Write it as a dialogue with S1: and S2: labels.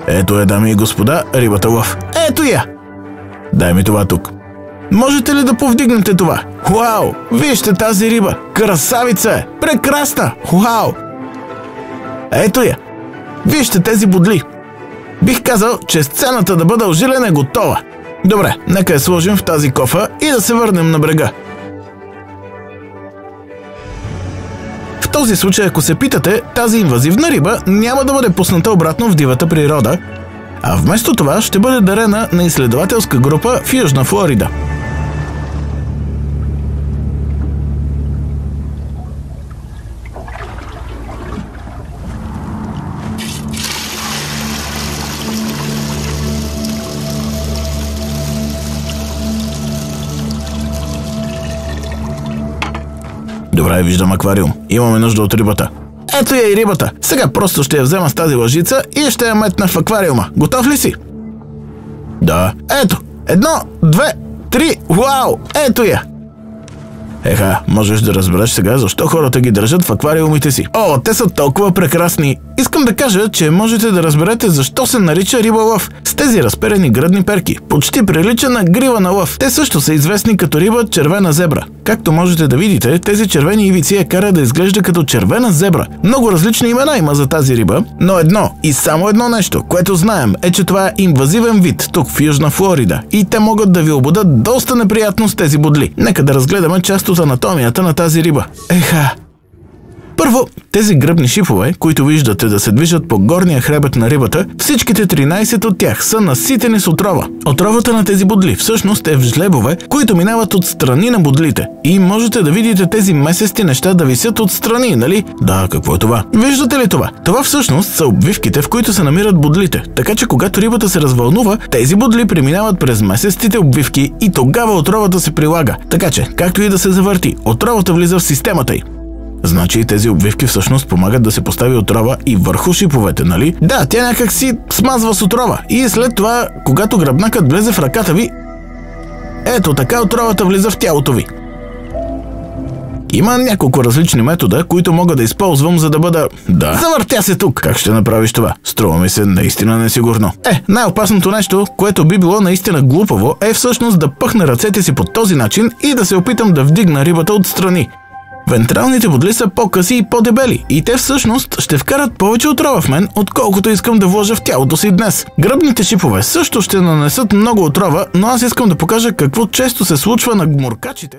S1: Ето е, дами и господа, рибата лъв. Ето я! Дай ми това тук. Можете ли да повдигнете това? Уау! Вижте тази риба! Красавица е! Прекрасна! Уау! Ето я! Вижте тези бодли! Бих казал, че сцената да бъде ожилена е готова. Добре, нека я сложим в тази кофа и да се върнем на брега. В този случай, ако се питате, тази инвазивна риба няма да бъде пусната обратно в дивата природа, а вместо това ще бъде дарена на изследователска група в Южна Флорида. Добре, виждам аквариум. Имаме нужда от рибата. Ето я и рибата. Сега просто ще я взема с тази лъжица и ще я метна в аквариума. Готов ли си? Да. Ето. 1, 2, 3. Уау! Ето я! Еха, можеш да разбереш сега защо хората ги държат в аквариумите си. О, те са толкова прекрасни! Искам да кажа, че можете да разберете защо се нарича риба лъв. С тези разперени гръдни перки. Почти прилича на грива на лъв. Те също са известни като риба червена зебра. Както можете да видите, тези червени ивици я кара да изглежда като червена зебра. Много различни имена има за тази риба, но едно и само едно нещо, което знаем, е, че това е инвазивен вид тук в Южна Флорида и те могат да ви обудат доста неприятно с тези бодли. Нека да разгледаме част от анатомията на тази риба. Еха! Първо, тези гръбни шипове, които виждате да се движат по горния хребет на рибата, всичките 13 от тях са наситени с отрова. Отровата на тези бодли всъщност е в жлебове, които минават от страни на бодлите. И можете да видите тези месести неща да висят от страни, нали? Да, какво е това? Виждате ли това? Това всъщност са обвивките, в които се намират бодлите. Така че когато рибата се развълнува, тези бодли преминават през месестите обвивки и тогава отровата се прилага. Така че, както и да се завърти, отровата влиза в системата й. Значи тези обвивки всъщност помагат да се постави отрова и върху шиповете, нали? Да, тя някак си смазва с отрова и след това, когато гръбнакът влезе в ръката ви, ето така отровата влиза в тялото ви. Има няколко различни метода, които мога да използвам, за да бъда... Да, завъртя се тук! Как ще направиш това? Струва ми се наистина несигурно. Най-опасното нещо, което би било наистина глупаво, е всъщност да пъхна ръцете си по този начин и да се опитам да вдигна рибата отстрани. Вентралните бодли са по-къси и по-дебели и те всъщност ще вкарат повече отрова в мен, отколкото искам да вложа в тялото си днес. Гръбните шипове също ще нанесат много отрова, но аз искам да покажа какво често се случва на гмуркачите.